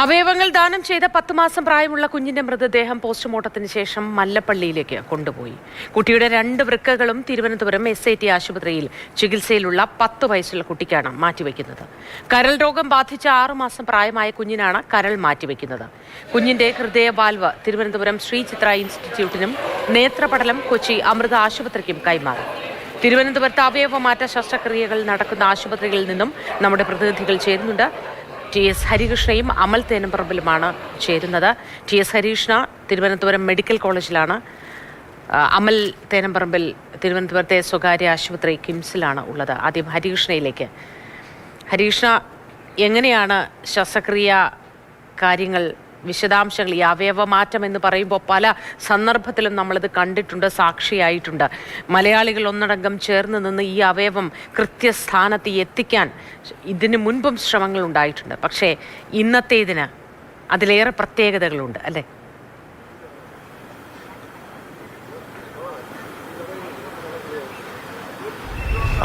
അവയവങ്ങൾ ദാനം ചെയ്ത 10 മാസം പ്രായമുള്ള കുഞ്ഞിന്റെ മൃതദേഹം പോസ്റ്റ്മോർട്ടത്തിന് ശേഷം മല്ലപ്പള്ളിയിലേക്ക് കൊണ്ടുപോയി. കുട്ടിയുടെ 2 വൃക്കകളും തിരുവനന്തപുരം SIT ആശുപത്രിയിൽ ചികിത്സയിലുള്ള 10 വയസ്സുള്ള കുട്ടിക്കാണ് മാറ്റിവെക്കുന്നത്. കരൾ രോഗം ബാധിച്ച 6 മാസം പ്രായമായ കുഞ്ഞിനാണ് കരൾ മാറ്റിവെക്കുന്നത്. കുഞ്ഞിന്റെ ഹൃദയ വാൽവ് തിരുവനന്തപുരം ശ്രീ ചിത്ര ഇൻസ്റ്റിറ്റ്യൂട്ടിനും നേത്രപടലം കൊച്ചി അമൃത ആശുപത്രിക്കും കൈമാറി. തിരുവനന്തപുരത്ത് അവയവമാറ്റ ശസ്ത്രക്രിയകൾ നടക്കുന്ന ആശുപത്രികളിൽ നിന്നും നമ്മുടെ പ്രതിനിധികൾ ചേരുന്നുണ്ട്. TS ഹരികൃഷ്ണയും അമൽ തേനമ്പറമ്പിലുമാണ് ചേരുന്നത്. TS ഹരികൃഷ്ണ തിരുവനന്തപുരം മെഡിക്കൽ കോളേജിലാണ്, അമൽ തേനമ്പറമ്പിൽ തിരുവനന്തപുരത്തെ സ്വകാര്യ ആശുപത്രി കിംസിലാണ് ഉള്ളത്. ആദ്യം ഹരികൃഷ്ണയിലേക്ക്. ഹരികൃഷ്ണ, എങ്ങനെയാണ് ശസ്ത്രക്രിയ കാര്യങ്ങൾ, വിശദാംശങ്ങൾ? ഈ അവയവമാറ്റം എന്ന് പറയുമ്പോൾ പല സന്ദർഭത്തിലും നമ്മളിത് കണ്ടിട്ടുണ്ട്, സാക്ഷിയായിട്ടുണ്ട്. മലയാളികൾ ഒന്നടങ്കം ചേർന്ന് നിന്ന് ഈ അവയവം കൃത്യസ്ഥാനത്ത് എത്തിക്കാൻ ഇതിന് മുൻപും ശ്രമങ്ങൾ ഉണ്ടായിട്ടുണ്ട്. പക്ഷേ ഇന്നത്തേതിന് അതിലേറെ പ്രത്യേകതകളുണ്ട്, അല്ലേ?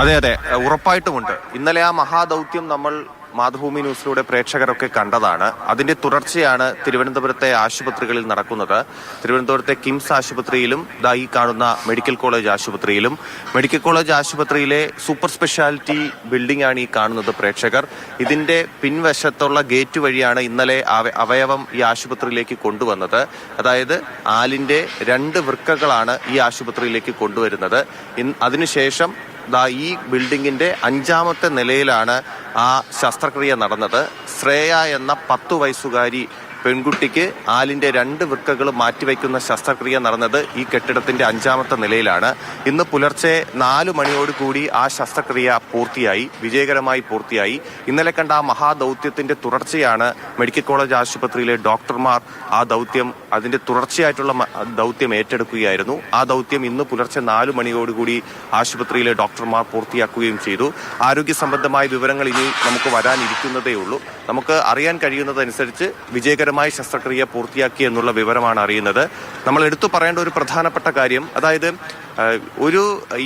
അതെ അതെ, ഉറപ്പായിട്ടുമുണ്ട്. ഇന്നലെ ആ മഹാദൗത്യം നമ്മൾ മാതൃഭൂമി ന്യൂസിലൂടെ പ്രേക്ഷകരൊക്കെ കണ്ടതാണ്. അതിന്റെ തുടർച്ചയാണ് തിരുവനന്തപുരത്തെ ആശുപത്രികളിൽ നടക്കുന്നത്. തിരുവനന്തപുരത്തെ കിംസ് ആശുപത്രിയിലും ഈ കാണുന്ന മെഡിക്കൽ കോളേജ് ആശുപത്രിയിലും. മെഡിക്കൽ കോളേജ് ആശുപത്രിയിലെ സൂപ്പർ സ്പെഷ്യാലിറ്റി ബിൽഡിംഗ് ആണ് ഈ കാണുന്നത് പ്രേക്ഷകർ. ഇതിന്റെ പിൻവശത്തുള്ള ഗേറ്റ് വഴിയാണ് ഇന്നലെ അവയവം ഈ ആശുപത്രിയിലേക്ക് കൊണ്ടുവന്നത്. അതായത് ആലിന്റെ 2 വൃക്കകളാണ് ഈ ആശുപത്രിയിലേക്ക് കൊണ്ടുവരുന്നത്. അതിനുശേഷം ഈ ബിൽഡിങ്ങിന്റെ 5ാമത്തെ നിലയിലാണ് ആ ശസ്ത്രക്രിയ നടന്നത്. ശ്രേയ എന്ന 10 വയസ്സുകാരി പെൺകുട്ടിക്ക് ആലിന്റെ 2 വൃക്കകൾ മാറ്റിവെക്കുന്ന ശസ്ത്രക്രിയ നടന്നത് ഈ കെട്ടിടത്തിന്റെ 5ാമത്തെ നിലയിലാണ്. ഇന്ന് പുലർച്ചെ 4 മണിയോടുകൂടി ആ ശസ്ത്രക്രിയ പൂർത്തിയായി, വിജയകരമായി പൂർത്തിയായി. ഇന്നലെ കണ്ട ആ മഹാദൗത്യത്തിന്റെ തുടർച്ചയാണ് മെഡിക്കൽ കോളേജ് ആശുപത്രിയിലെ ഡോക്ടർമാർ അതിന്റെ തുടർച്ചയായിട്ടുള്ള ദൗത്യം ഏറ്റെടുക്കുകയായിരുന്നു. ആ ദൗത്യം ഇന്ന് പുലർച്ചെ 4 മണിയോടുകൂടി ആശുപത്രിയിലെ ഡോക്ടർമാർ പൂർത്തിയാക്കുകയും ചെയ്തു. ആരോഗ്യ സംബന്ധമായ വിവരങ്ങൾ ഇനി നമുക്ക് വരാനിരിക്കുന്നതേ ഉള്ളൂ. നമുക്ക് അറിയാൻ കഴിയുന്നതനുസരിച്ച് വിജയകരമായ ശസ്ത്രക്രിയ പൂർത്തിയാക്കി എന്നുള്ള വിവരമാണ് അറിയുന്നത്. നമ്മൾ എടുത്തു പറയേണ്ട ഒരു പ്രധാനപ്പെട്ട കാര്യം, അതായത്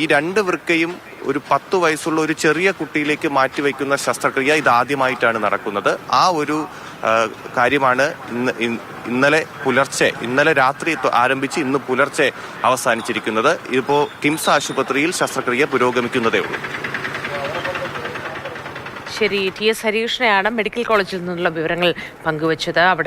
ഈ 2 വൃക്കയും ഒരു 10 വയസ്സുള്ള ഒരു ചെറിയ കുട്ടിയിലേക്ക് മാറ്റിവെക്കുന്ന ശസ്ത്രക്രിയ ഇതാദ്യമായിട്ടാണ് നടക്കുന്നത്. ആ ഒരു കാര്യമാണ് ഇന്നലെ രാത്രി ആരംഭിച്ച് ഇന്ന് പുലർച്ചെ അവസാനിച്ചിരിക്കുന്നത്. ഇപ്പോൾ കിംസ് ആശുപത്രിയിൽ ശസ്ത്രക്രിയ പുരോഗമിക്കുന്നതേ ഉള്ളൂ. ശരി, TS ഹരികൃഷ്ണയാണ് മെഡിക്കൽ കോളേജിൽ നിന്നുള്ള വിവരങ്ങൾ പങ്കുവച്ചത്. അവിടെ